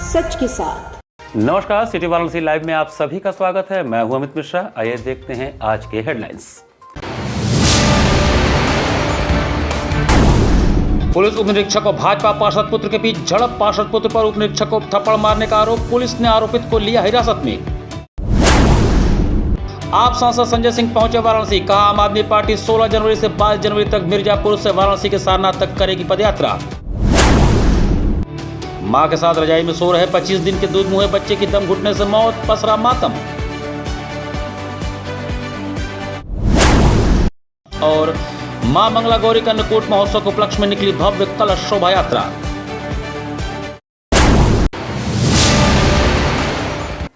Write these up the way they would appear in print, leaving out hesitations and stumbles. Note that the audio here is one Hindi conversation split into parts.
सच के साथ। नमस्कार, सिटी वाराणसी लाइव में आप सभी का स्वागत है। मैं हूं अमित मिश्रा। आइए देखते हैं आज के हेडलाइंस। पुलिस उप निरीक्षक और भाजपा पार्षद पुत्र के बीच झड़प। पार्षद पुत्र पर उप निरीक्षक को थप्पड़ मारने का आरोप। पुलिस ने आरोपित को लिया हिरासत में। आप सांसद संजय सिंह पहुंचे वाराणसी। कहा, आम आदमी पार्टी 16 जनवरी से 22 जनवरी तक मिर्जापुर से वाराणसी के सारनाथ तक करेगी पदयात्रा। मां के साथ रजाई में सो रहे 25 दिन के दूध मुहे बच्चे की दम घुटने से मौत। पसरा मातम। और मां मंगला गौरी का अन्नकूट महोत्सव के उपलक्ष्य में निकली भव्य कलश शोभा यात्रा।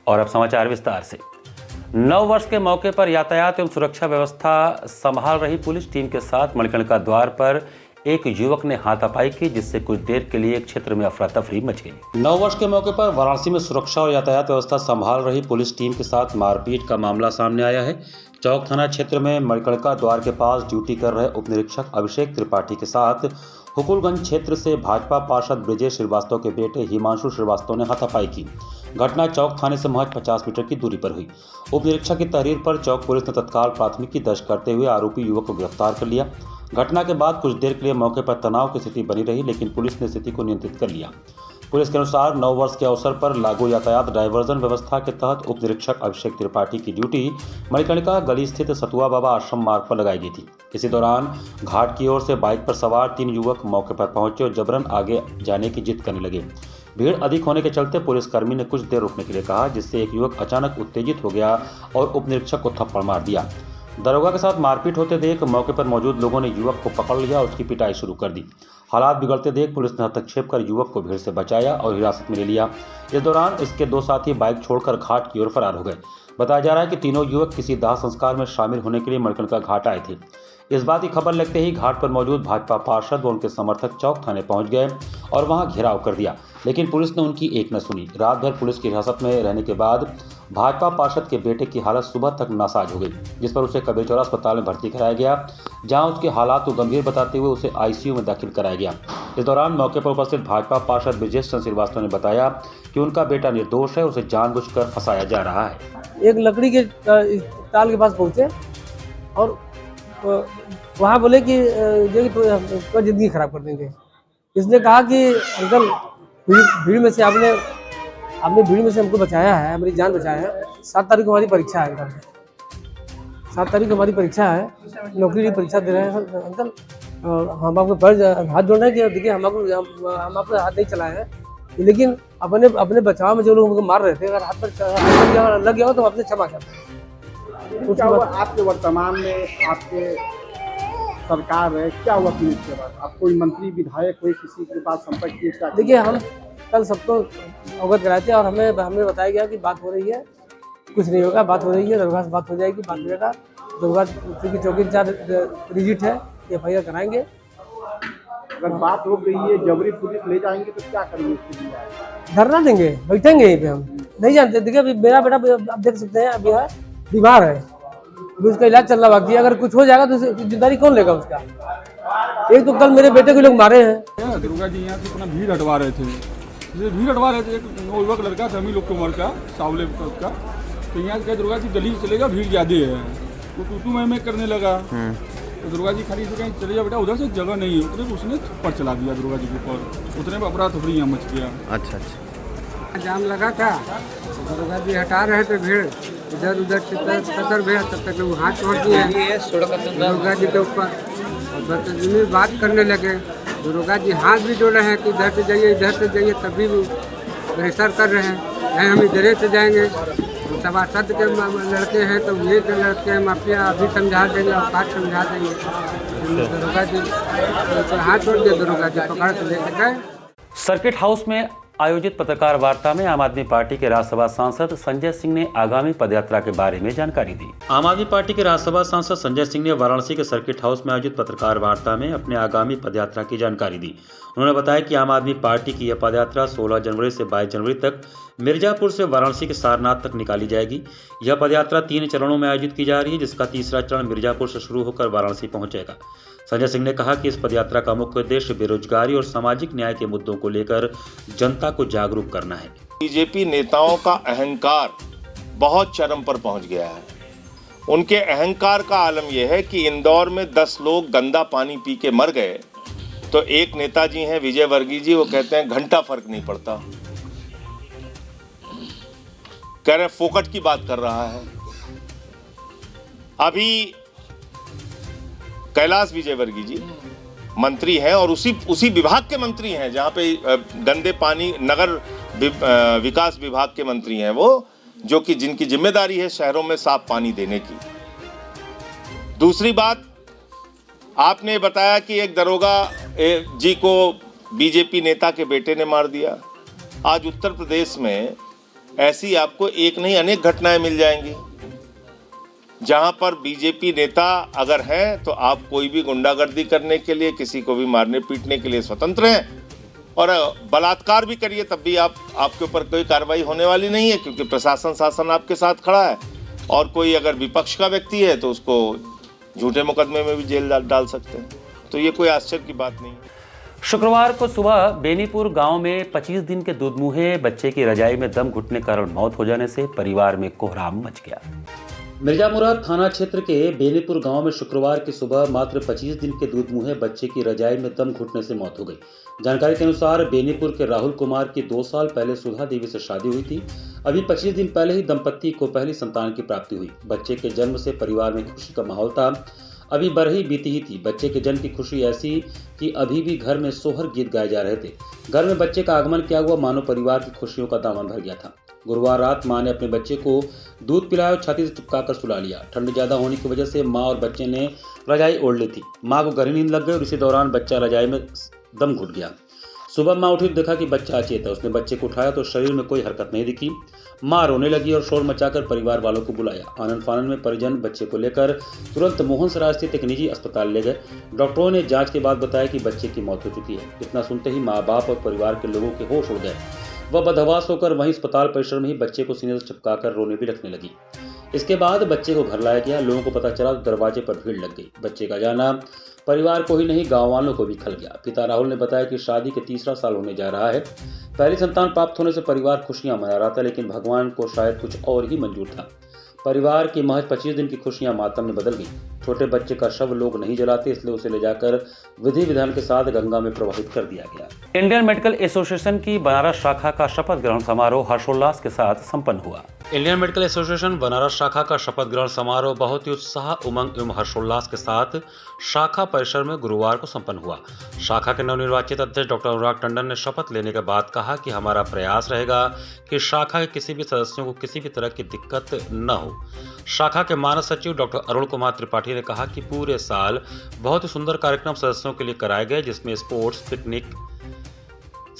और अब समाचार विस्तार से। नव वर्ष के मौके पर यातायात एवं सुरक्षा व्यवस्था संभाल रही पुलिस टीम के साथ मणिकर्णिका द्वार पर एक युवक ने हाथापाई की, जिससे कुछ देर के लिए क्षेत्र में अफरा तफरी मच गई। नव वर्ष के मौके पर वाराणसी में सुरक्षा और यातायात व्यवस्था संभाल रही पुलिस टीम के साथ मारपीट का मामला सामने आया है। चौक थाना क्षेत्र में मणिकर्णिका द्वार के पास ड्यूटी कर रहे उप निरीक्षक अभिषेक त्रिपाठी के साथ हुकुलगंज क्षेत्र से भाजपा पार्षद ब्रिजेश श्रीवास्तव के बेटे हिमांशु श्रीवास्तव ने हाथापाई की। घटना चौक थाने से महज 50 मीटर की दूरी पर हुई। उप निरीक्षक की तहरीर पर चौक पुलिस ने तत्काल प्राथमिकी दर्ज करते हुए आरोपी युवक को गिरफ्तार कर लिया। घटना के बाद कुछ देर के लिए मौके पर तनाव की स्थिति बनी रही, लेकिन पुलिस ने स्थिति को नियंत्रित कर लिया। पुलिस के अनुसार नव वर्ष के अवसर पर लागू यातायात डायवर्जन व्यवस्था के तहत उप निरीक्षक अभिषेक त्रिपाठी की ड्यूटी मणिकर्णिका गली स्थित सतुआ बाबा आश्रम मार्ग पर लगाई गई थी। इसी दौरान घाट की ओर से बाइक पर सवार 3 युवक मौके पर पहुंचे और जबरन आगे जाने की जिद करने लगे। भीड़ अधिक होने के चलते पुलिसकर्मी ने कुछ देर रुकने के लिए कहा, जिससे एक युवक अचानक उत्तेजित हो गया और उप निरीक्षक को थप्पड़ मार दिया। दरोगा के साथ मारपीट होते देख मौके पर मौजूद लोगों ने युवक को पकड़ लिया और उसकी पिटाई शुरू कर दी। हालात बिगड़ते देख पुलिस ने हस्तक्षेप कर युवक को भीड़ से बचाया और हिरासत में ले लिया। इस दौरान इसके 2 साथी बाइक छोड़कर घाट की ओर फरार हो गए। बताया जा रहा है कि तीनों युवक किसी दाह संस्कार में शामिल होने के लिए मणिकर्णिका घाट आए थे। इस बात की खबर लगते ही घाट पर मौजूद भाजपा पार्षद व उनके समर्थक चौक थाने पहुंच गए और वहां घेराव कर दिया, लेकिन पुलिस ने उनकी एक न सुनी। रात भर पुलिस की हिरासत में रहने के बाद भाजपा पार्षद के बेटे की हालत सुबह तक नासाज हो गई, जिस पर उसे कबीरचौरा अस्पताल में भर्ती कराया गया, जहां उसके हालात को गंभीर बताते हुए उसे आईसीयू में दाखिल कराया गया। इस दौरान मौके पर उपस्थित भाजपा पार्षद ब्रिजेश श्रीवास्तव ने बताया कि उनका बेटा निर्दोष है, उसे जानबूझकर फंसाया जा रहा है। एक लकड़ी के ताल के पास पहुंचे और वहाँ बोले कि ये तो जिंदगी खराब कर देंगे। इसने कहा कि अंकल भीड़ में से आपने भीड़ में से हमको बचाया है, हमारी जान बचाया है। 7 तारीख को हमारी परीक्षा है अंकल, 7 तारीख को हमारी परीक्षा है, नौकरी की परीक्षा दे रहे हैं अंकल। हम आपको हाथ जोड़ना है कि देखिए हम आपको हाथ नहीं चलाए हैं, लेकिन अपने बचाव में जो लोग हमको मार रहे थे, अगर हाथ पर लग गया हो तो आपसे क्षमा करते हैं। आपके वर्तमान में आपके सरकार है, क्या हुआ पुलिस के बाद? आप कोई मंत्री विधायक कोई किसी के पास संपर्क किया? देखिए, हम कल सबको अवगत कराए थे और हमें बताया गया कि बात हो रही है, कुछ नहीं होगा, बात हो रही है, दरगाह से बात हो जाएगी, बात होगा। दरगाह क्योंकि चौकी इंचार्ज रिजिट है, FIR कराएंगे। अगर बात हो गई है, जबरी पुलिस ले जाएंगे तो क्या करेंगे? धरना देंगे, बैठेंगे यहीं पे। हम नहीं जानते। देखिए, अभी मेरा बेटा आप देख सकते हैं, अभी है बीमार है, उसका इलाज चलना बाकी है। अगर कुछ हो जाएगा तो जिम्मेदारी कौन लेगा उसका? एक तो कल मेरे बेटे को लोग मारे हैं। दुर्गा जी यहाँ से अपना भीड़ हटवा रहे थे, एक युवक लड़का था, हम लोग की उम्र का, सावले का। तो यहाँ से दुर्गा जी गली चलेगा, भीड़ ज्यादा है, तो तू मैं करने लगा। तो दुर्गा जी खाली से कहीं चले जा बेटा, उधर से जगह नहीं है, उतने उसने थप्पड़ चला दिया दुर्गा जी के ऊपर। उतने में अपराध थपड़ी यहाँ मच गया। अच्छा, जाम लगा था, दुर्गा जी हटा रहे थे भीड़, इधर उधर चक्कर भैया, तब तक वो हाथ छोड़ दिए दुर्गा जी के ऊपर और बदतमीजी बात करने लगे। दुर्गा जी हाथ भी जोड़ रहे हैं कि इधर से जाइए, तभी वो प्रेशर कर रहे हैं, नहीं हम इधर से जाएंगे। सभासद के लड़के हैं तो ये के लड़के हैं माफिया, अभी समझा देंगे और बात समझा देंगे। दुर्गा जी तो हाथ छोड़ दिया, दुर्गा जी पकड़ के लेके गए। सर्किट हाउस में आयोजित पत्रकार वार्ता में आम आदमी पार्टी के राज्यसभा सांसद संजय सिंह ने आगामी पदयात्रा के बारे में जानकारी दी। आम आदमी पार्टी के राज्यसभा सांसद संजय सिंह ने वाराणसी के सर्किट हाउस में आयोजित पत्रकार वार्ता में अपने आगामी पदयात्रा की जानकारी दी। उन्होंने बताया कि आम आदमी पार्टी की यह पदयात्रा 16 जनवरी से 22 जनवरी तक मिर्जापुर से वाराणसी के सारनाथ तक निकाली जाएगी। यह पदयात्रा 3 चरणों में आयोजित की जा रही है, जिसका तीसरा चरण मिर्जापुर से शुरू होकर वाराणसी पहुंचेगा। संजय सिंह ने कहा कि इस पदयात्रा का मुख्य उद्देश्य बेरोजगारी और सामाजिक न्याय के मुद्दों को लेकर जनता को जागरूक करना है। बीजेपी नेताओं का अहंकार बहुत चरम पर पहुंच गया है। उनके अहंकार का आलम यह है कि इंदौर में 10 लोग गंदा पानी पी के मर गए, तो एक नेताजी हैं विजय वर्गीय जी, वो कहते हैं घंटा फर्क नहीं पड़ता। कह रहे फोकट की बात कर रहा है। अभी कैलाश विजयवर्गीय जी मंत्री हैं और उसी विभाग के मंत्री हैं जहां पे गंदे पानी नगर विकास विभाग के मंत्री हैं वो, जो कि जिनकी जिम्मेदारी है शहरों में साफ पानी देने की। दूसरी बात, आपने बताया कि एक दरोगा जी को बीजेपी नेता के बेटे ने मार दिया। आज उत्तर प्रदेश में ऐसी आपको एक नहीं अनेक घटनाएं मिल जाएंगी जहां पर बीजेपी नेता अगर हैं तो आप कोई भी गुंडागर्दी करने के लिए, किसी को भी मारने पीटने के लिए स्वतंत्र हैं, और बलात्कार भी करिए तब भी आपके ऊपर कोई कार्रवाई होने वाली नहीं है, क्योंकि प्रशासन शासन आपके साथ खड़ा है। और कोई अगर विपक्ष का व्यक्ति है तो उसको झूठे मुकदमे में भी जेल डाल सकते हैं। तो ये कोई आश्चर्य की बात नहीं है। शुक्रवार को सुबह बेनीपुर गांव में 25 दिन के दूधमुहे बच्चे की रजाई में दम घुटने के कारण मौत हो जाने से परिवार में कोहराम मच गया। मिर्जामुराद थाना क्षेत्र के बेनीपुर गांव में शुक्रवार की सुबह मात्र 25 दिन के दूधमुहे बच्चे की रजाई में दम घुटने से मौत हो गई। जानकारी के अनुसार बेनीपुर के राहुल कुमार की 2 साल पहले सुधा देवी से शादी हुई थी। अभी 25 दिन पहले ही दंपत्ति को पहली संतान की प्राप्ति हुई। बच्चे के जन्म से परिवार में खुशी का माहौल था। अभी बरही बीती ही थी। बच्चे के जन्म की खुशी ऐसी कि अभी भी घर में सोहर गीत गाए जा रहे थे। घर में बच्चे का आगमन क्या हुआ, मानो परिवार की खुशियों का दामन भर गया था। गुरुवार रात मां ने अपने बच्चे को दूध पिलाया और छाती से चिपकाकर सुला लिया। ठंड ज्यादा होने की वजह से मां और बच्चे ने रजाई ओढ़ ली थी। मां को गहरी नींद लग गई और इसी दौरान बच्चा रजाई में दम घुट गया। सुबह मां उठी, देखा कि बच्चा अचेत है। उसने बच्चे को उठाया तो शरीर में कोई हरकत नहीं दिखी। मां रोने लगी और शोर मचाकर परिवार वालों को बुलाया। आनन फानन में परिजन बच्चे को लेकर तुरंत मोहनसराय स्थित एक निजी अस्पताल ले गए। डॉक्टरों ने जांच के बाद बताया कि बच्चे की मौत हो चुकी है। इतना सुनते ही माँ बाप और परिवार के लोगों के होश उड़ गए। वह बदहवास होकर वहीं अस्पताल परिसर में ही बच्चे को सीने से चिपकाकर रोने भी लगने लगी। इसके बाद बच्चे को घर लाया गया। लोगों को पता चला तो दरवाजे पर भीड़ लग गई। बच्चे का जाना परिवार को ही नहीं गांव वालों को भी खल गया। पिता राहुल ने बताया कि शादी के 3रा साल होने जा रहा है। पहली संतान प्राप्त होने से परिवार खुशियां मना रहा था, लेकिन भगवान को शायद कुछ और ही मंजूर था। परिवार की महज 25 दिन की खुशियां मातम में बदल गई। छोटे बच्चे का शव लोग नहीं जलाते, इसलिए उसे ले जाकर विधि विधान के साथ गंगा में प्रवाहित कर दिया गया। इंडियन मेडिकल एसोसिएशन की बनारस शाखा का शपथ ग्रहण समारोह हर्षोल्लास के साथ संपन्न हुआ। इंडियन मेडिकल एसोसिएशन बनारस शाखा का शपथ ग्रहण समारोह बहुत ही उत्साह, उमंग एवं हर्षोल्लास के साथ शाखा परिसर में गुरुवार को संपन्न हुआ। शाखा के नवनिर्वाचित अध्यक्ष डॉक्टर अनुराग टंडन ने शपथ लेने के बाद कहा कि हमारा प्रयास रहेगा कि शाखा के किसी भी सदस्यों को किसी भी तरह की दिक्कत न हो। शाखा के मानस सचिव डॉक्टर अरुण कुमार त्रिपाठी ने कहा कि पूरे साल बहुत ही सुंदर कार्यक्रम सदस्यों के लिए कराए गए, जिसमें स्पोर्ट्स, पिकनिक,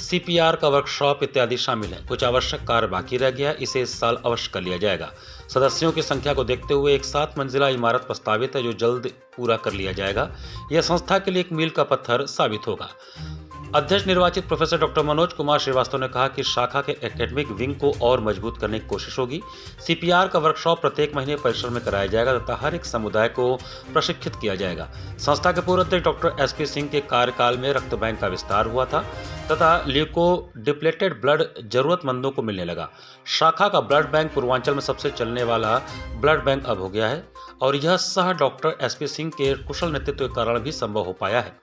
CPR का वर्कशॉप इत्यादि शामिल है। कुछ आवश्यक कार्य बाकी रह गया, इसे इस साल अवश्य कर लिया जाएगा। सदस्यों की संख्या को देखते हुए एक 7 मंजिला इमारत प्रस्तावित है, जो जल्द पूरा कर लिया जाएगा। यह संस्था के लिए एक मील का पत्थर साबित होगा। अध्यक्ष निर्वाचित प्रोफेसर डॉक्टर मनोज कुमार श्रीवास्तव ने कहा कि शाखा के एकेडमिक विंग को और मजबूत करने की कोशिश होगी। CPR का वर्कशॉप प्रत्येक महीने परिसर में कराया जाएगा तथा हर एक समुदाय को प्रशिक्षित किया जाएगा। संस्था के पूर्व अध्यक्ष डॉक्टर SP सिंह के कार्यकाल में रक्त बैंक का विस्तार हुआ था तथा ल्यूको डिप्लेटेड ब्लड जरूरतमंदों को मिलने लगा। शाखा का ब्लड बैंक पूर्वांचल में सबसे चलने वाला ब्लड बैंक अब हो गया है और यह सह डॉक्टर SP सिंह के कुशल नेतृत्व के कारण भी संभव हो पाया है।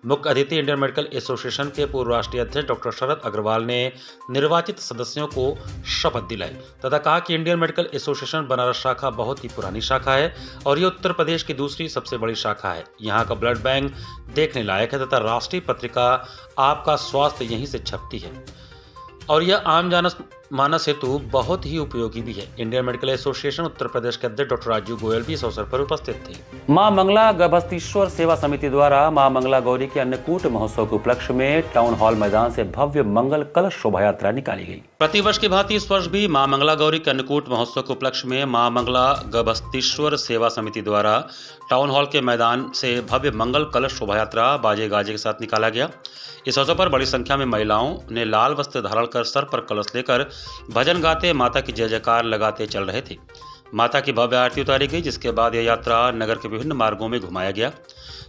मुख्य अतिथि इंडियन मेडिकल एसोसिएशन के पूर्व राष्ट्रीय अध्यक्ष डॉक्टर शरद अग्रवाल ने निर्वाचित सदस्यों को शपथ दिलाई तथा कहा कि इंडियन मेडिकल एसोसिएशन बनारस शाखा बहुत ही पुरानी शाखा है और ये उत्तर प्रदेश की दूसरी सबसे बड़ी शाखा है। यहाँ का ब्लड बैंक देखने लायक है तथा राष्ट्रीय पत्रिका आपका स्वास्थ्य यहीं से छपती है और यह आम मानस हेतु बहुत ही उपयोगी भी है। Indian medical association Uttar Pradesh के अध्यक्ष डॉक्टर राजीव गोयल भी इस अवसर पर उपस्थित थे। मां मंगला गर्भस्थीश्वर सेवा समिति द्वारा मां मंगला गौरी के अन्नकूट महोत्सव के उपलक्ष्य में टाउन हॉल मैदान से भव्य मंगल कलश शोभा यात्रा निकाली गई। प्रतिवर्ष की भांति इस वर्ष भी मां मंगला गौरी के अन्नकूट महोत्सव के उपलक्ष्य में मां मंगला गर्भस्थीश्वर सेवा समिति द्वारा टाउन हॉल के मैदान से भव्य मंगल कलश शोभा यात्रा बाजे गाजे के साथ निकाला गया। इस अवसर पर बड़ी संख्या में महिलाओं ने लाल वस्त्र धारण कर सर पर कलश लेकर भजन गाते माता की जय जयकार लगाते चल रहे थे। माता की भव्य आरती उतारी गई, जिसके बाद यह यात्रा नगर के विभिन्न मार्गों में घुमाया गया।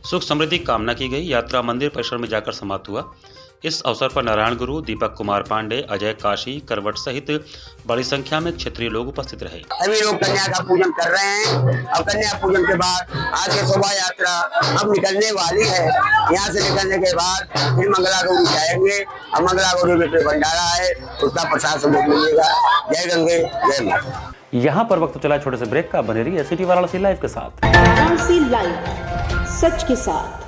सुख समृद्धि की कामना की गई। यात्रा मंदिर परिसर में जाकर समाप्त हुआ। इस अवसर पर नारायण गुरु, दीपक कुमार पांडे, अजय काशी, करवट सहित बड़ी संख्या में क्षेत्रीय लोग उपस्थित रहे। सभी लोग कन्या का पूजन कर रहे हैं और कन्या पूजन के बाद आगे शोभा यात्रा अब निकलने वाली है। यहाँ से निकलने के बाद फिर मंगला गौरी जाएंगे और मंगला गौरी में फिर भंडारा है, उसका प्रसाद सब मिलेगा। जय गंगे जय माता। यहाँ पर वक्त चला छोटे से ब्रेक का। बने रहिए सिटी वाराणसी लाइव के साथ। वाराणसी लाइव, सच के साथ।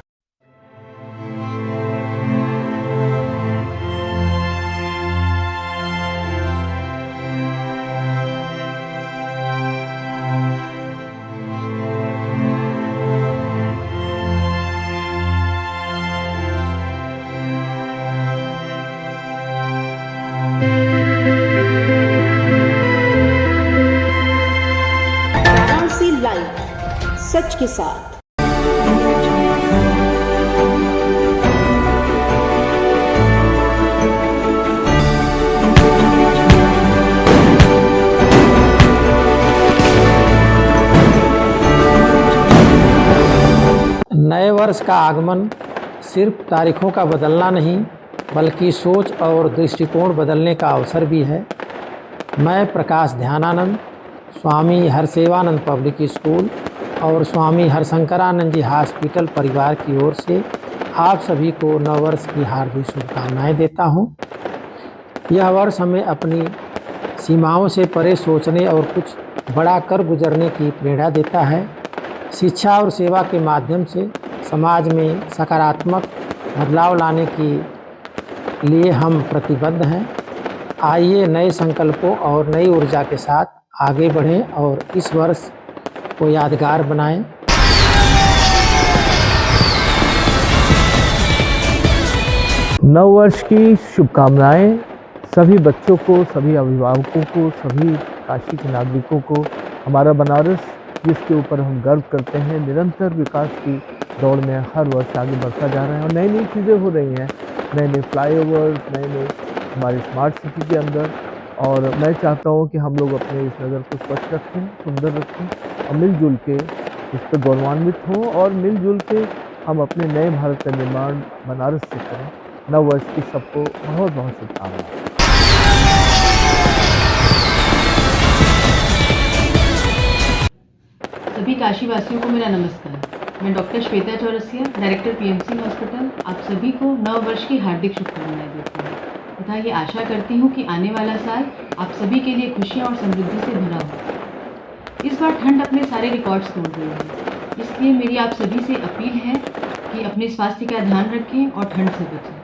वाराणसी लाइव, सच के साथ। नए वर्ष का आगमन सिर्फ तारीखों का बदलना नहीं, बल्कि सोच और दृष्टिकोण बदलने का अवसर भी है। मैं प्रकाश ध्यानानंद, स्वामी हरसेवानंद पब्लिक स्कूल और स्वामी हरशंकरानंद जी हॉस्पिटल परिवार की ओर से आप सभी को नववर्ष की हार्दिक शुभकामनाएं देता हूं। यह वर्ष हमें अपनी सीमाओं से परे सोचने और कुछ बड़ा कर गुजरने की प्रेरणा देता है। शिक्षा और सेवा के माध्यम से समाज में सकारात्मक बदलाव लाने के लिए हम प्रतिबद्ध हैं। आइए नए संकल्पों और नई ऊर्जा के साथ आगे बढ़ें और इस वर्ष को यादगार बनाएं। नव वर्ष की शुभकामनाएं सभी बच्चों को, सभी अभिभावकों को, सभी काशी के नागरिकों को। हमारा बनारस, जिसके ऊपर हम गर्व करते हैं, निरंतर विकास की दौड़ में हर वर्ष आगे बढ़ता जा रहा है और नई नई चीज़ें हो रही हैं, नए नए फ्लाईओवर्स, नए नए हमारे स्मार्ट सिटी के अंदर। और मैं चाहता हूं कि हम लोग अपने इस नगर को स्वच्छ रखें, सुंदर रखें और मिलजुल के इस पर गौरवान्वित हों और मिलजुल के हम अपने नए भारत का निर्माण बनारस से करें। नव वर्ष की सबको बहुत बहुत शुभकामनाएं। सभी काशीवासियों को मेरा नमस्कार। मैं doctor Shweta Chaurasia, director PMC hospital, आप सभी को नव वर्ष की हार्दिक शुभकामनाएं देती हूँ तथा ये आशा करती हूँ कि आने वाला साल आप सभी के लिए खुशियाँ और समृद्धि से भरा हो। इस बार ठंड अपने सारे रिकॉर्ड्स तोड़ रही है, इसलिए मेरी आप सभी से अपील है कि अपने स्वास्थ्य का ध्यान रखें और ठंड से बचें।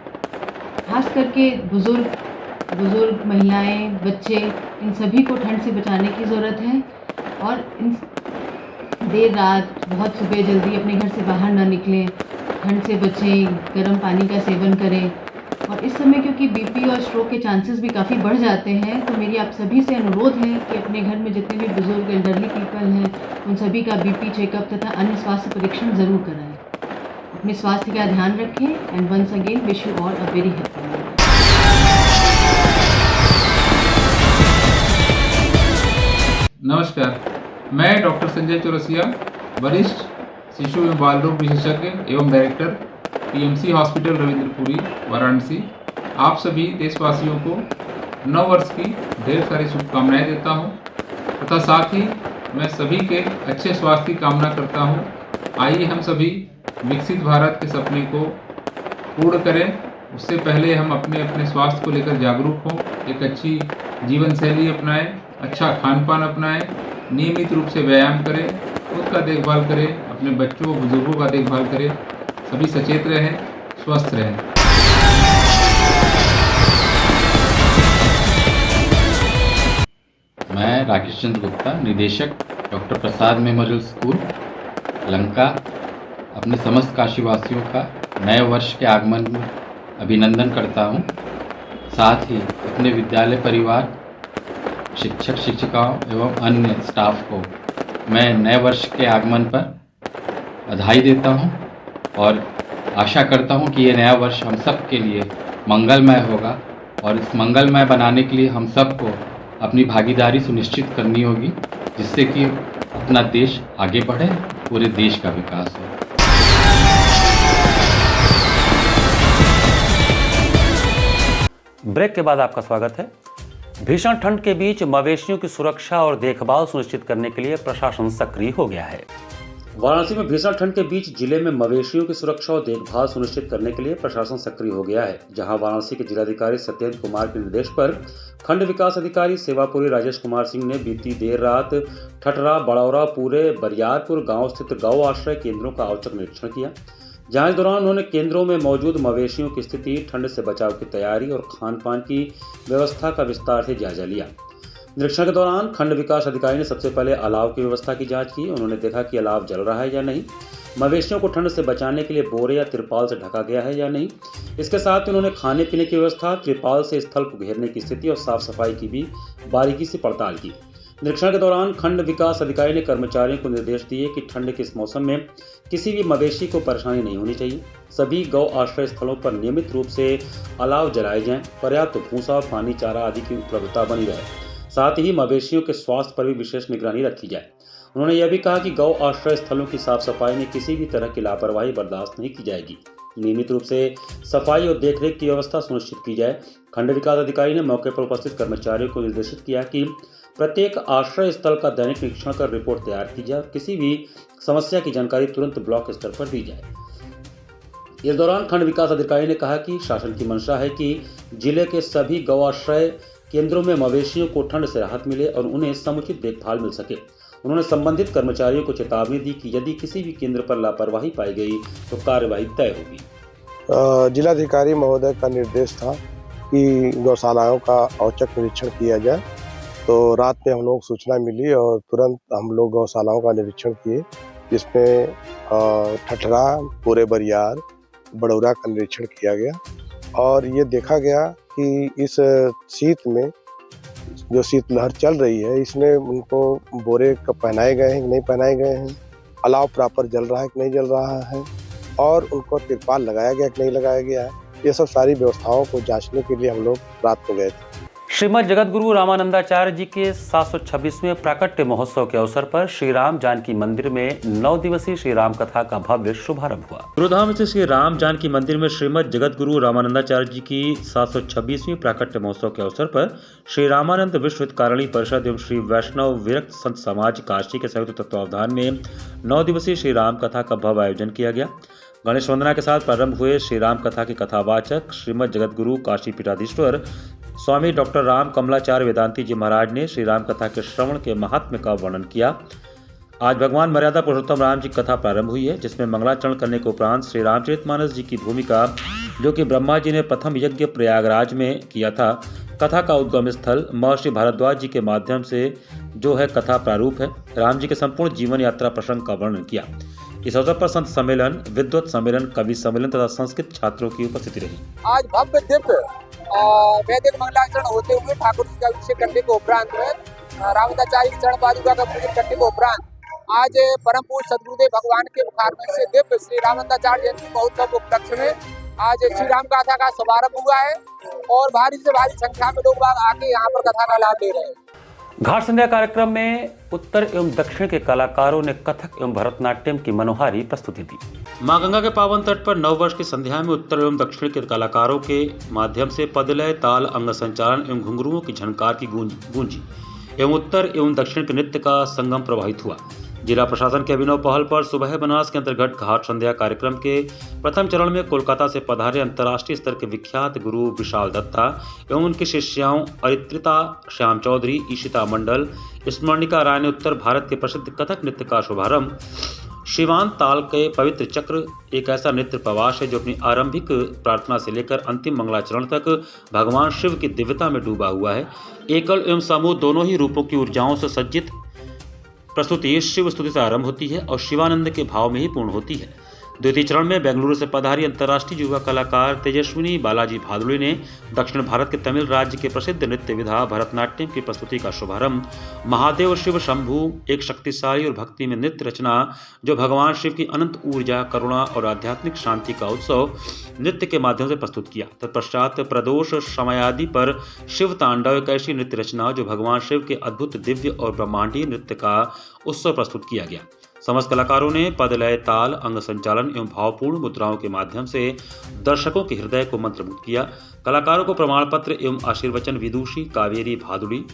खास करके बुज़ुर्ग, महिलाएं, बच्चे, इन सभी को ठंड से बचाने की ज़रूरत है और इन देर रात, बहुत सुबह जल्दी अपने घर से बाहर ना निकलें, ठंड से बचें, गर्म पानी का सेवन करें। और इस समय क्योंकि बीपी और स्ट्रोक के चांसेस भी काफ़ी बढ़ जाते हैं, तो मेरी आप सभी से अनुरोध है कि अपने घर में जितने भी बुजुर्ग एल्डरली पीपल हैं, उन सभी का बीपी चेकअप तथा अन्य स्वास्थ्य परीक्षण ज़रूर कराएं। अपने स्वास्थ्य का ध्यान रखें and once again wish you all a very happy new year. नमस्कार, मैं डॉक्टर संजय चौरसिया, वरिष्ठ शिशु एवं बाल रोग विशेषज्ञ एवं director PMC hospital Ravindrapuri, Varanasi. आप सभी देशवासियों को नव वर्ष की ढेर सारी शुभकामनाएं देता हूं तथा साथ ही मैं सभी के अच्छे स्वास्थ्य की कामना करता हूं। आइए हम सभी विकसित भारत के सपने को पूर्ण करें। उससे पहले हम अपने अपने स्वास्थ्य को लेकर जागरूक हों, एक अच्छी जीवन शैली अपनाएं, अच्छा खान पान अपनाएं, नियमित रूप से व्यायाम करें, खुद का देखभाल करें, अपने बच्चों बुजुर्गों का देखभाल करें। सभी सचेत रहें, स्वस्थ रहें। मैं राकेश चंद्र गुप्ता, निदेशक डॉक्टर प्रसाद मेमोरियल स्कूल, लंका, अपने समस्त काशीवासियों का नए वर्ष के आगमन में अभिनंदन करता हूं। साथ ही अपने विद्यालय परिवार, शिक्षक शिक्षिकाओं एवं अन्य स्टाफ को मैं नए वर्ष के आगमन पर बधाई देता हूं और आशा करता हूं कि ये नया वर्ष हम सब के लिए मंगलमय होगा और इस मंगलमय बनाने के लिए हम सबको अपनी भागीदारी सुनिश्चित करनी होगी, जिससे कि अपना देश आगे बढ़े, पूरे देश का विकास हो। ब्रेक के बाद आपका स्वागत है। भीषण ठंड के बीच मवेशियों की सुरक्षा और देखभाल सुनिश्चित करने के लिए प्रशासन सक्रिय हो गया है। वाराणसी में भीषण ठंड के बीच जिले में मवेशियों की सुरक्षा और देखभाल सुनिश्चित करने के लिए प्रशासन सक्रिय हो गया है, जहां वाराणसी के जिलाधिकारी सत्येंद्र कुमार के निर्देश पर खंड विकास अधिकारी सेवापुरी राजेश कुमार सिंह ने बीती देर रात ठठरा, बड़ौरा, पूरे बरियारपुर गांव स्थित गौ आश्रय केंद्रों का औचक निरीक्षण किया, जहां इस दौरान उन्होंने केंद्रों में मौजूद मवेशियों की स्थिति, ठंड से बचाव की तैयारी और खान पान की व्यवस्था का विस्तार से जायजा लिया। निरीक्षण के दौरान खंड विकास अधिकारी ने सबसे पहले अलाव की व्यवस्था की जांच की। उन्होंने देखा कि अलाव जल रहा है या नहीं, मवेशियों को ठंड से बचाने के लिए बोरे या तिरपाल से ढका गया है या नहीं। इसके साथ ही उन्होंने खाने पीने की व्यवस्था, तिरपाल से स्थल को घेरने की स्थिति और साफ सफाई की भी बारीकी से पड़ताल की। निरीक्षण के दौरान खंड विकास अधिकारी ने कर्मचारियों को निर्देश दिए कि ठंड के इस मौसम में किसी भी मवेशी को परेशानी नहीं होनी चाहिए। सभी गौ आश्रय स्थलों पर नियमित रूप से अलाव जलाए जाएं, पर्याप्त भूसा, पानी, चारा आदि की उपलब्धता बनी रहे। साथ ही मवेशियों के स्वास्थ्य पर भी विशेष निगरानी रखी जाए। उन्होंने यह भी कहा कि गौ आश्रय स्थलों की साफ सफाई में किसी भी तरह की लापरवाही बर्दाश्त नहीं की जाएगी। नियमित रूप से सफाई और देखरेख की व्यवस्था सुनिश्चित की जाए। खंड विकास अधिकारी ने मौके पर उपस्थित कर्मचारियों को निर्देशित किया कि प्रत्येक आश्रय स्थल का दैनिक निरीक्षण कर रिपोर्ट तैयार की जाए और किसी भी समस्या की जानकारी तुरंत ब्लॉक स्तर पर दी जाए। इस दौरान खंड विकास अधिकारी ने कहा कि शासन की मंशा है कि जिले के सभी गौ आश्रय केंद्रों में मवेशियों को ठंड से राहत मिले और उन्हें समुचित देखभाल मिल सके। उन्होंने संबंधित कर्मचारियों को चेतावनी दी कि यदि किसी भी केंद्र पर लापरवाही पाई गई तो कार्रवाई तय होगी। जिलाधिकारी महोदय का निर्देश था कि गौशालाओं का औचक निरीक्षण किया जाए, तो रात में हम लोग सूचना मिली और तुरंत हम लोग गौशालाओं का निरीक्षण किए, जिसमें ठठरा, पूरे बरियार, बड़ौरा का निरीक्षण किया गया और ये देखा गया कि इस शीत में जो शीतलहर चल रही है, इसमें उनको बोरे कब पहनाए गए हैं कि नहीं पहनाए गए हैं, अलाव प्रॉपर जल रहा है कि नहीं जल रहा है और उनको तिरपाल लगाया गया कि नहीं लगाया गया है, ये सब सारी व्यवस्थाओं को जांचने के लिए हम लोग रात को गए थे। श्रीमद जगतगुरु रामानंदाचार्य जी के 726वें प्राकट्य महोत्सव के अवसर पर श्री राम जानकी मंदिर में 9 दिवसीय श्री राम कथा का भव्य शुभारंभ हुआ। गुरुधाम स्थित श्री राम जानकी मंदिर में श्रीमद जगतगुरु रामानंदाचार्य जी की 726वीं प्राकट्य महोत्सव के अवसर पर श्री रामानंद विश्व हितकारिणी परिषद एवं श्री वैष्णव विरक्त संत समाज काशी के संयुक्त तत्वावधान में 9 दिवसीय श्री राम कथा का भव्य आयोजन किया गया। गणेश वंदना के साथ प्रारंभ हुए श्री राम कथा के कथावाचक श्रीमद जगतगुरु काशी पीठाधीश्वर स्वामी डॉक्टर राम कमलाचार्य वेदांती जी महाराज ने श्री राम कथा के श्रवण के महात्म्य का वर्णन किया। आज भगवान मर्यादा पुरुषोत्तम राम जी की कथा प्रारंभ हुई है, जिसमें मंगलाचरण करने के उपरांत श्री रामचरितमानस जी की भूमिका, जो कि ब्रह्मा जी ने प्रथम यज्ञ प्रयागराज में किया था, कथा का उद्गम स्थल महर्षि भारद्वाज जी के माध्यम से जो है कथा प्रारूप है, राम जी के संपूर्ण जीवन यात्रा प्रसंग का वर्णन किया। इस अवसर पर संत सम्मेलन, विद्वत सम्मेलन, कवि सम्मेलन तथा संस्कृत छात्रों की उपस्थिति रही। आज भव्य दिव्य वैदिक मंगलाचरण होते हुए ठाकुर जी का अभिषेक करने के उपरांत में रामानंदाचार्य की चरण पादुका का पूजन करने के उपरांत आज परम पूज्य सदगुरुदेव भगवान के मुखारविंद से दिव्य श्री रामानंदाचार्य जयंती महोत्सव के उपलक्ष्य में आज श्री राम कथा का शुभारंभ हुआ है और भारी से भारी संख्या में लोग आके यहाँ पर कथा का लाभ ले रहे हैं। घाट संध्या कार्यक्रम में उत्तर एवं दक्षिण के कलाकारों ने कथक एवं भरतनाट्यम की मनोहारी प्रस्तुति दी। मां गंगा के पावन तट पर नववर्ष की संध्या में उत्तर एवं दक्षिण के कलाकारों के माध्यम से पदलय, ताल, अंग संचालन एवं घुंघरुओं की झनकार की गूंजी एवं उत्तर एवं दक्षिण के नृत्य का संगम प्रवाहित हुआ। जिला प्रशासन के अभिनव पहल पर सुबह बनारस के अंतर्गत घाट संध्या कार्यक्रम के प्रथम चरण में कोलकाता से पधारे अंतर्राष्ट्रीय स्तर के विख्यात गुरु विशाल दत्ता एवं उनकी शिष्याओं अरित्रिता श्याम चौधरी, ईशिता मंडल, स्मरणिका राय ने उत्तर भारत के प्रसिद्ध कथक नृत्य का शुभारंभ। शिवान ताल के पवित्र चक्र एक ऐसा नृत्य प्रवास है जो अपनी आरंभिक प्रार्थना से लेकर अंतिम मंगलाचरण तक भगवान शिव की दिव्यता में डूबा हुआ है। एकल एवं समूह दोनों ही रूपों की ऊर्जाओं से सज्जित प्रस्तुति शिव स्तुति से आरंभ होती है और शिवानंद के भाव में ही पूर्ण होती है। द्वितीय चरण में बेंगलुरु से पधारी अंतर्राष्ट्रीय युवा कलाकार तेजस्विनी बालाजी भादुड़ी ने दक्षिण भारत के तमिल राज्य के प्रसिद्ध नृत्य विधा भरतनाट्यम की प्रस्तुति का शुभारंभ महादेव शिव शंभु, एक शक्तिशाली और भक्ति में नृत्य रचना जो भगवान शिव की अनंत ऊर्जा, करुणा और आध्यात्मिक शांति का उत्सव नृत्य के माध्यम से प्रस्तुत किया। तत्पश्चात प्रदोष समयादि पर शिव तांडव, एक ऐसी नृत्य रचना जो भगवान शिव के अद्भुत दिव्य और ब्रह्मांडीय नृत्य का उत्सव प्रस्तुत किया गया। समस्त कलाकारों ने पद, लय, ताल, अंग संचालन एवं भावपूर्ण मुद्राओं के माध्यम से दर्शकों के हृदय को मंत्रमुग्ध किया। कलाकारों को प्रमाण पत्र एवं आशीर्वचन विदुषी कावेरी भादुड़ी,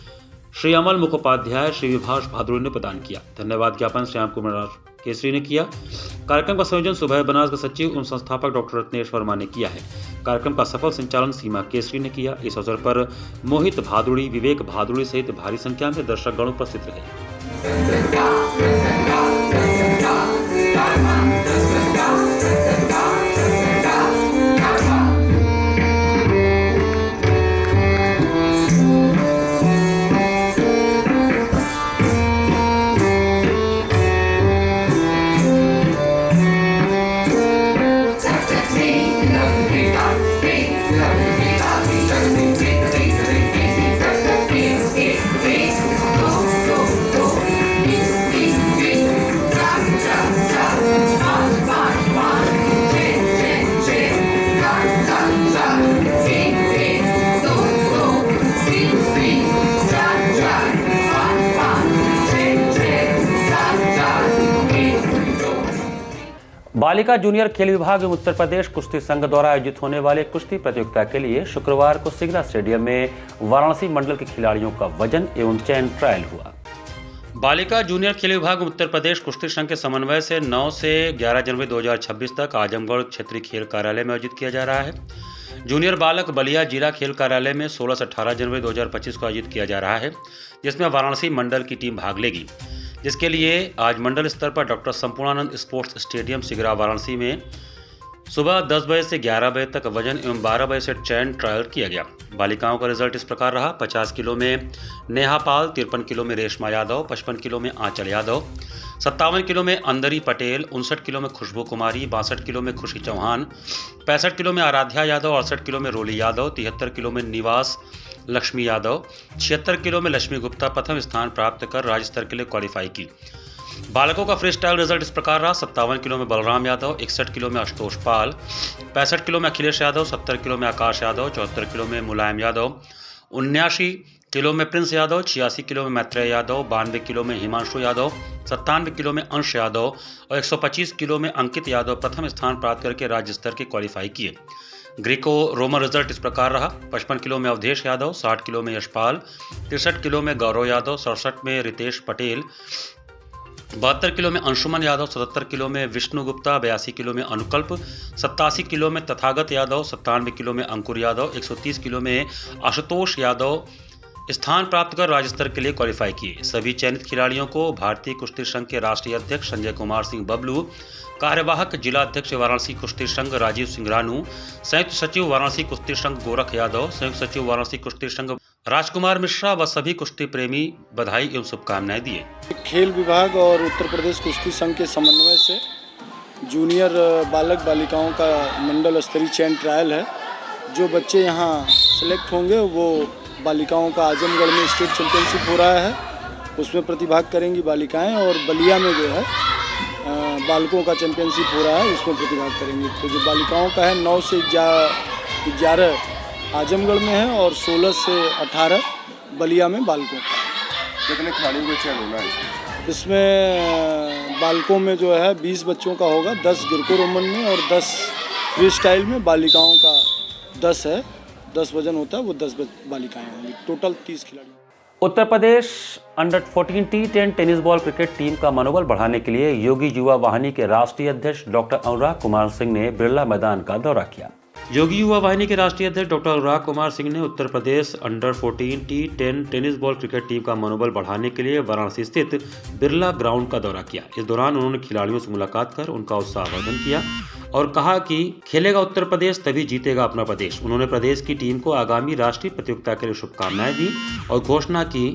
श्री अमल मुखोपाध्याय, श्री विभाष भादुड़ी ने प्रदान किया। धन्यवाद ज्ञापन श्याम कुमार केसरी ने किया। कार्यक्रम का संयोजन सुबह बनास के सचिव एवं संस्थापक डॉक्टर रत्नेश वर्मा ने किया है। कार्यक्रम का सफल संचालन सीमा केसरी ने किया। इस अवसर पर मोहित भादुड़ी, विवेक भादुड़ी सहित भारी संख्या में दर्शकगण उपस्थित रहे। बालिका जूनियर खेल विभाग एवं उत्तर प्रदेश कुश्ती संघ द्वारा आयोजित होने वाले कुश्ती प्रतियोगिता के लिए शुक्रवार को सिगरा स्टेडियम में वाराणसी मंडल के खिलाड़ियों का वजन एवं चयन ट्रायल हुआ। बालिका जूनियर खेल विभाग उत्तर प्रदेश कुश्ती संघ के समन्वय से 9 से 11 जनवरी 2026 तक आजमगढ़ क्षेत्रीय खेल कार्यालय में आयोजित किया जा रहा है। जूनियर बालक बलिया जिला खेल कार्यालय में 16 से 18 जनवरी 2025 को आयोजित किया जा रहा है, जिसमें वाराणसी मंडल की टीम भाग लेगी, जिसके लिए आज मंडल स्तर पर doctor Sampurnanand sports stadium Sigra Varanasi में सुबह 10 बजे से 11 बजे तक वजन एवं 12 बजे से चयन ट्रायल किया गया। बालिकाओं का रिजल्ट इस प्रकार रहा। 50 किलो में नेहा पाल, 53 किलो में रेशमा यादव, 55 किलो में आंचल यादव, 57 किलो में अंदरी पटेल, 59 किलो में खुशबू कुमारी, 62 किलो में खुशी चौहान, 65 किलो में आराध्या यादव, 68 किलो में रोली यादव, 73 किलो में निवास लक्ष्मी यादव, 76 किलो में लक्ष्मी गुप्ता प्रथम स्थान प्राप्त कर राज्य स्तर के लिए क्वालिफाई की। बालकों का फ्री स्टाइल रिजल्ट इस प्रकार रहा। 57 किलो में बलराम यादव, 61 किलो में आशुतोष पाल, 65 किलो में अखिलेश यादव, 70 किलो में आकाश यादव, 74 किलो में मुलायम यादव, 79 किलो में प्रिंस यादव, 86 किलो में मैत्रेय यादव, 92 किलो में हिमांशु यादव, 97 किलो में अंश यादव और 125 किलो में अंकित यादव प्रथम स्थान प्राप्त करके राज्य स्तर के क्वालिफाई किए। ग्रीको रोमन रिजल्ट इस प्रकार रहा। 55 किलो में अवधेश यादव, 60 किलो में यशपाल, 63 किलो में गौरव यादव, 67 में रितेश पटेल, 72 किलो में अंशुमन यादव, 77 किलो में विष्णु गुप्ता, 82 किलो में अनुकल्प, 87 किलो में तथागत यादव, 97 किलो में अंकुर यादव, 130 किलो में आशुतोष यादव स्थान प्राप्त कर राज्य स्तर के लिए क्वालिफाई किए। सभी चयनित खिलाड़ियों को भारतीय कुश्ती संघ के राष्ट्रीय अध्यक्ष संजय कुमार सिंह बबलू, कार्यवाहक जिला अध्यक्ष वाराणसी कुश्ती संघ राजीव सिंह रानू, संयुक्त सचिव वाराणसी कुश्ती संघ गोरख यादव, संयुक्त सचिव वाराणसी कुश्ती संघ राजकुमार मिश्रा व सभी कुश्ती प्रेमी बधाई एवं शुभकामनाएं दिए। खेल विभाग और उत्तर प्रदेश कुश्ती संघ के समन्वय से जूनियर बालक बालिकाओं का मंडल स्तरीय चयन ट्रायल है। जो बच्चे यहाँ सेलेक्ट होंगे वो बालिकाओं का आजमगढ़ में स्टेट चैंपियनशिप हो रहा है, उसमें प्रतिभाग करेंगी बालिकाएं, और बलिया में जो है बालकों का चैंपियनशिप हो रहा है, उसमें प्रतिभाग करेंगी। तो जो बालिकाओं का है 9 से 11 आजमगढ़ में है और 16 से 18 बलिया में बालकों का है। कितने खिलाड़ियों का चयन होना है इसमें? बालकों में जो है 20 बच्चों का होगा, 10 गिरको रोमन में और 10 फ्री स्टाइल में। बालिकाओं का 10 है, 10 वजन होता है, वो 10 बालिकाएं होंगी। टोटल 30 खिलाड़ी। Uttar Pradesh under 14 T10 tennis ball cricket team का मनोबल बढ़ाने के लिए योगी युवा वाहिनी के राष्ट्रीय अध्यक्ष डॉक्टर अनुराग कुमार सिंह ने बिरला मैदान का दौरा किया। योगी युवा वाहिनी के राष्ट्रीय अध्यक्ष डॉक्टर अनुराग कुमार सिंह ने Uttar Pradesh under 14 T10 tennis ball cricket team का मनोबल बढ़ाने के लिए वाराणसी स्थित बिरला ग्राउंड का दौरा किया। इस दौरान उन्होंने खिलाड़ियों से मुलाकात कर उनका उत्साहवर्धन किया और कहा कि खेलेगा उत्तर प्रदेश तभी जीतेगा अपना प्रदेश। उन्होंने प्रदेश की टीम को आगामी राष्ट्रीय प्रतियोगिता के लिए शुभकामनाएं दी और घोषणा की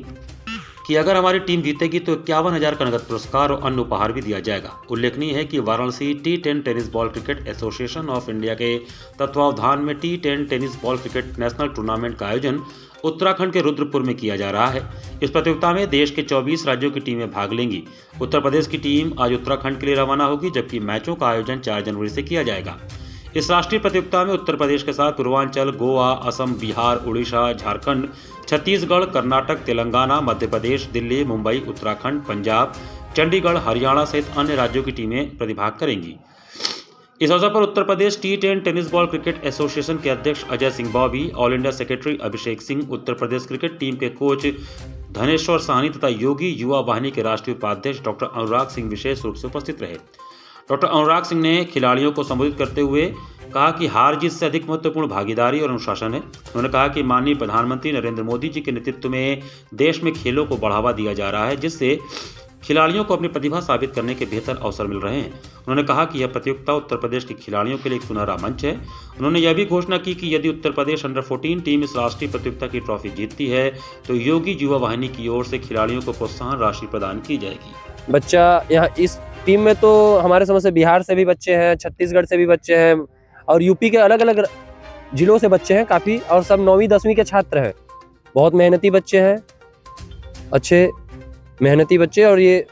कि अगर हमारी टीम जीतेगी तो 51,000 का नगद पुरस्कार और अन्य उपहार भी दिया जाएगा। उल्लेखनीय है कि Varanasi T10 tennis ball cricket association of India के तत्वावधान में T10 tennis ball cricket national tournament का आयोजन उत्तराखंड के रुद्रपुर में किया जा रहा है। इस प्रतियोगिता में देश के 24 राज्यों की टीमें भाग लेंगी। उत्तर प्रदेश की टीम आज उत्तराखंड के लिए रवाना होगी, जबकि मैचों का आयोजन 4 जनवरी से किया जाएगा। इस राष्ट्रीय प्रतियोगिता में उत्तर प्रदेश के साथ पूर्वांचल, गोवा, असम, बिहार, उड़ीसा, झारखंड, छत्तीसगढ़, कर्नाटक, तेलंगाना, मध्य प्रदेश, दिल्ली, मुंबई, उत्तराखंड, पंजाब, चंडीगढ़, हरियाणा सहित अन्य राज्यों की टीमें प्रतिभाग करेंगी। इस अवसर पर Uttar Pradesh T10 tennis ball cricket association के अध्यक्ष Ajay Singh Bobby, all India secretary Abhishek Singh, Uttar Pradesh cricket team के कोच धनेश्वर साहनी तथा योगी युवा वाहिनी के राष्ट्रीय उपाध्यक्ष डॉक्टर अनुराग सिंह विशेष रूप से उपस्थित रहे। डॉक्टर अनुराग सिंह ने खिलाड़ियों को संबोधित करते हुए कहा कि हार जीत से अधिक महत्वपूर्ण भागीदारी और अनुशासन है। उन्होंने कहा कि माननीय प्रधानमंत्री नरेंद्र मोदी जी के नेतृत्व में देश में खेलों को बढ़ावा दिया जा रहा है, जिससे खिलाड़ियों को अपनी प्रतिभा साबित करने के बेहतर अवसर मिल रहे हैं। उन्होंने कहा कि यह प्रतियोगिता उत्तर प्रदेश के खिलाड़ियों के लिए एक सुनहरा मंच है। उन्होंने यह भी घोषणा की कि यदि उत्तर प्रदेश अंडर 14 टीम इस राष्ट्रीय प्रतियोगिता की ट्रॉफी जीतती है तो योगी युवा वाहिनी की ओर से खिलाड़ियों को प्रोत्साहन राशि प्रदान की जाएगी। बच्चा यहाँ इस टीम में तो हमारे समझ से बिहार से भी बच्चे हैं, छत्तीसगढ़ से भी बच्चे हैं और यूपी के अलग अलग जिलों से बच्चे हैं काफ़ी, और सब 9वीं 10वीं के छात्र हैं। बहुत मेहनती बच्चे हैं, अच्छे मेहनती बच्चे, और ये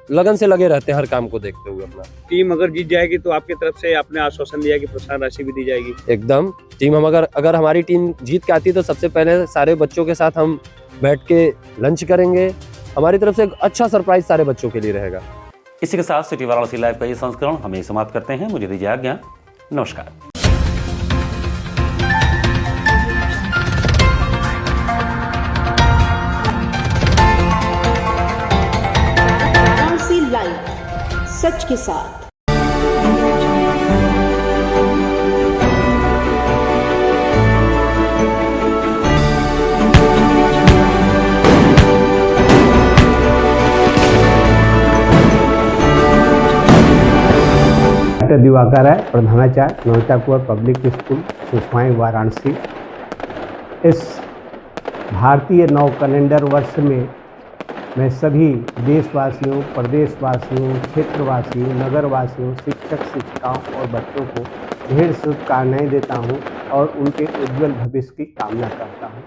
लगन से लगे रहते हैं हर काम को देखते हुए अपना। टीम अगर जीत जाएगी तो आपकी तरफ से आपने आश्वासन दिया कि प्रोत्साहन राशि भी दी जाएगी? एकदम। टीम हम अगर हमारी टीम जीत के आती तो सबसे पहले सारे बच्चों के साथ हम बैठ के लंच करेंगे। हमारी तरफ से एक अच्छा सरप्राइज सारे बच्चों के लिए रहेगा। इसी के साथ सिटी वाराणसी लाइव का ये संस्करण हमें समाप्त करते हैं। मुझे दीजिए आज्ञा। नमस्कार। लाइव सच के साथ। डॉक्टर दिवाकर है, प्रधानाचार्य नवता कुंवर पब्लिक स्कूल सुषमाई वाराणसी। इस भारतीय नव कैलेंडर वर्ष में मैं सभी देशवासियों, प्रदेशवासियों, क्षेत्रवासियों, नगरवासियों, शिक्षक शिक्षिकाओं और बच्चों को ढेर शुभकामनाएं देता हूं और उनके उज्जवल भविष्य की कामना करता हूं।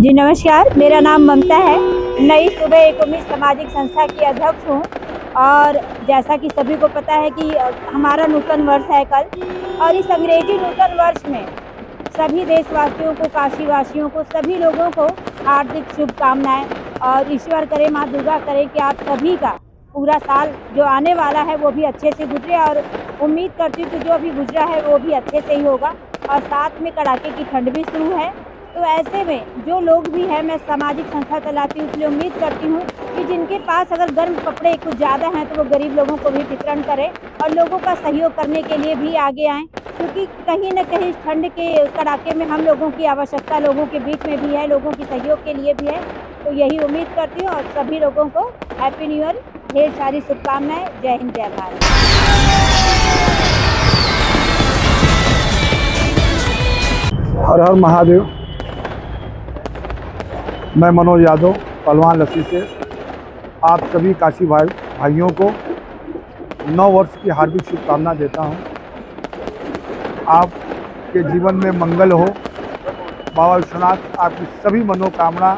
जी नमस्कार, मेरा नाम ममता है। नई सुबह एक उम्मीद सामाजिक संस्था की अध्यक्ष हूँ और जैसा कि सभी को पता है कि हमारा नूतन वर्ष है कल, और इस अंग्रेजी नूतन वर्ष में सभी देशवासियों को, काशीवासियों को, सभी लोगों को हार्दिक शुभकामनाएं, और ईश्वर करे, माँ दुर्गा करे कि आप सभी का पूरा साल जो आने वाला है वो भी अच्छे से गुजरे, और उम्मीद करती हूँ कि जो भी गुजरा है वो भी अच्छे से ही होगा। और साथ में कड़ाके की ठंड भी शुरू है, तो ऐसे में जो लोग भी हैं, मैं सामाजिक संस्था चलाती हूँ इसलिए उम्मीद करती हूँ कि जिनके पास अगर गर्म कपड़े कुछ ज़्यादा हैं तो वो गरीब लोगों को भी वितरण करें और लोगों का सहयोग करने के लिए भी आगे आएँ, क्योंकि कहीं न कहीं ठंड के कड़ाके में हम लोगों की आवश्यकता लोगों के बीच में भी है, लोगों की सहयोग के लिए भी है। तो यही उम्मीद करती हूँ और सभी लोगों को हैप्पी न्यू ईयर, ढेर सारी शुभकामनाएँ। जय हिंद, जय भारत। हर हर महादेव। मैं मनोज यादव, पहलवान लस्सी से आप सभी काशी भाइयों को नव वर्ष की हार्दिक शुभकामना देता हूं। आपके जीवन में मंगल हो, बाबा विश्वनाथ आपकी सभी मनोकामना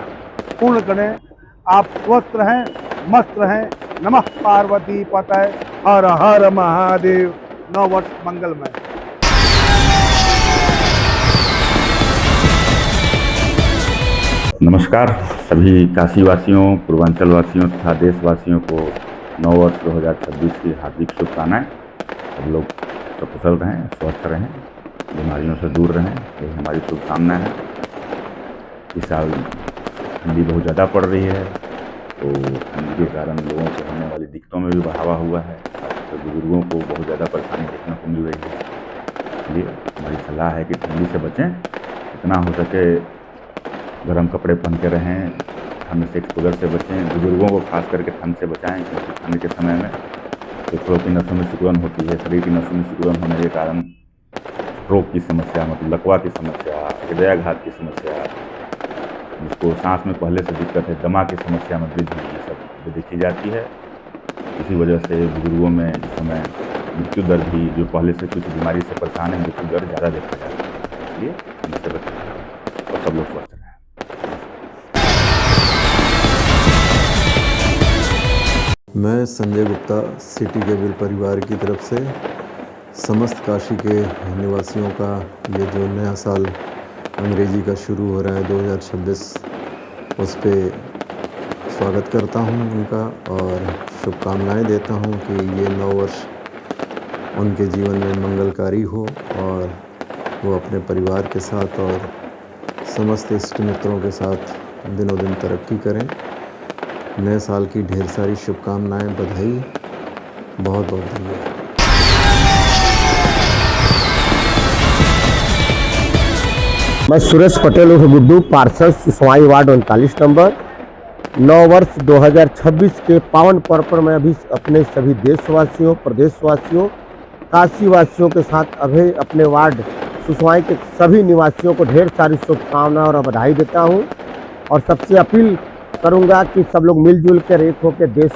पूर्ण करें। आप स्वस्थ रहें, मस्त रहें। नमः पार्वती पतये, हर हर महादेव। नव वर्ष मंगलमय। नमस्कार सभी काशीवासियों, पूर्वांचल वासियों तथा देशवासियों को नव वर्ष 2026 की हार्दिक शुभकामनाएं। सब लोग सकुशल रहें, स्वस्थ रहें, बीमारियों से दूर रहें, ये हमारी शुभकामना है। इस साल ठंडी बहुत ज़्यादा पड़ रही है, तो ठंडी के कारण लोगों को होने वाली दिक्कतों में भी बढ़ावा हुआ है। तो बुजुर्गों को बहुत ज़्यादा परेशानी देखने को मिल रही है, इसलिए हमारी सलाह है कि ठंडी से बचें, जितना हो सके गर्म कपड़े पहन के रहें, ठंड से एक्सपोजर से बचें। बुजुर्गों को खास करके ठंड से बचाएं, क्योंकि ठंड के समय में फेफड़ों की नसों में सिकुड़न होती है, शरीर की नसों में सिकुड़न होने के कारण स्ट्रोक की समस्या, मतलब लकवा की समस्या, हृदयाघात की समस्या, जिसको सांस में पहले से दिक्कत है, दमा की समस्या में वृद्धि, ये सब देखी जाती है। इसी वजह से बुजुर्गों में इस समय मृत्यु दर भी, जो पहले से कुछ बीमारी से परेशान है, मृत्यु दर ज़्यादा देखा जाता है। इसलिए इनसे बचें और सब लोग स्वस्थ रहें। मैं संजय गुप्ता सिटी केबल परिवार की तरफ से समस्त काशी के निवासियों का ये जो नया साल अंग्रेजी का शुरू हो रहा है 2026, उस पे स्वागत करता हूँ उनका और शुभकामनाएं देता हूँ कि ये नव वर्ष उनके जीवन में मंगलकारी हो और वो अपने परिवार के साथ और समस्त इष्ट मित्रों के साथ दिनों दिन तरक्की करें। नए साल की ढेर सारी शुभकामनाएं, बधाई, बहुत बहुत धन्यवाद। मैं सुरेश पटेल उर्फ गुड्डू, पार्षद सिसवाई वार्ड 39 नंबर। नव वर्ष 2026 के पावन पर्व पर मैं अभी अपने सभी देशवासियों, प्रदेशवासियों, काशीवासियों के साथ अभी अपने वार्ड सिसवाई के सभी निवासियों को ढेर सारी शुभकामनाएं और बधाई देता हूं। और सबसे अपील करूंगा कि सब लोग मिलजुल कर एक होकर देश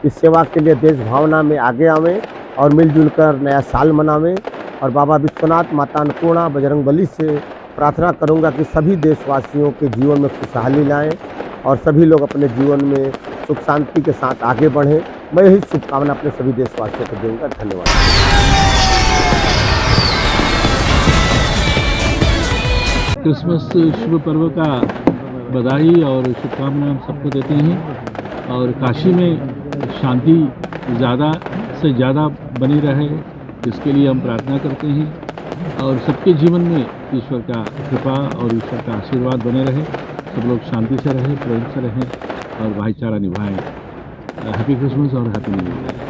की सेवा के लिए देश भावना में आगे आवें और मिलजुल कर नया साल मनावें। और बाबा विश्वनाथ, माता अन्नपूर्णा, बजरंगबली से प्रार्थना करूंगा कि सभी देशवासियों के जीवन में खुशहाली लाएं और सभी लोग अपने जीवन में सुख शांति के साथ आगे बढ़ें। मैं यही शुभकामना अपने सभी देशवासियों को दूंगा। धन्यवाद। क्रिसमस शुभ पर्व का बधाई और शुभकामनाएं हम सबको देते हैं और काशी में शांति ज़्यादा से ज़्यादा बनी रहे, इसके लिए हम प्रार्थना करते हैं और सबके जीवन में ईश्वर का कृपा और ईश्वर का आशीर्वाद बने रहे। सब लोग शांति से रहें, प्रेम से रहें और भाईचारा निभाएं। हैप्पी क्रिसमस और हैप्पी न्यू ईयर।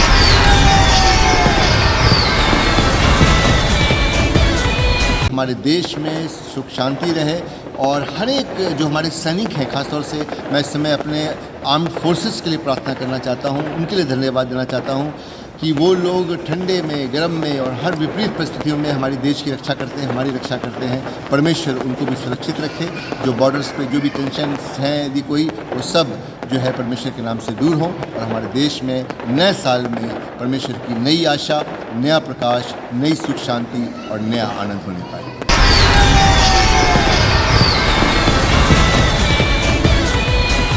हमारे देश में सुख शांति रहे और हर एक जो हमारे सैनिक हैं, खासतौर से मैं इस समय अपने आर्म्ड फोर्सेस के लिए प्रार्थना करना चाहता हूं, उनके लिए धन्यवाद देना चाहता हूं कि वो लोग ठंडे में, गर्म में और हर विपरीत परिस्थितियों में हमारी देश की रक्षा करते हैं, हमारी रक्षा करते हैं। परमेश्वर उनको भी सुरक्षित रखे। जो बॉर्डर्स पे जो भी टेंशन हैं यदि कोई, वो सब जो है परमेश्वर के नाम से दूर हों और हमारे देश में नए साल में परमेश्वर की नई आशा, नया प्रकाश, नई सुख शांति और नया आनंद होने पाए।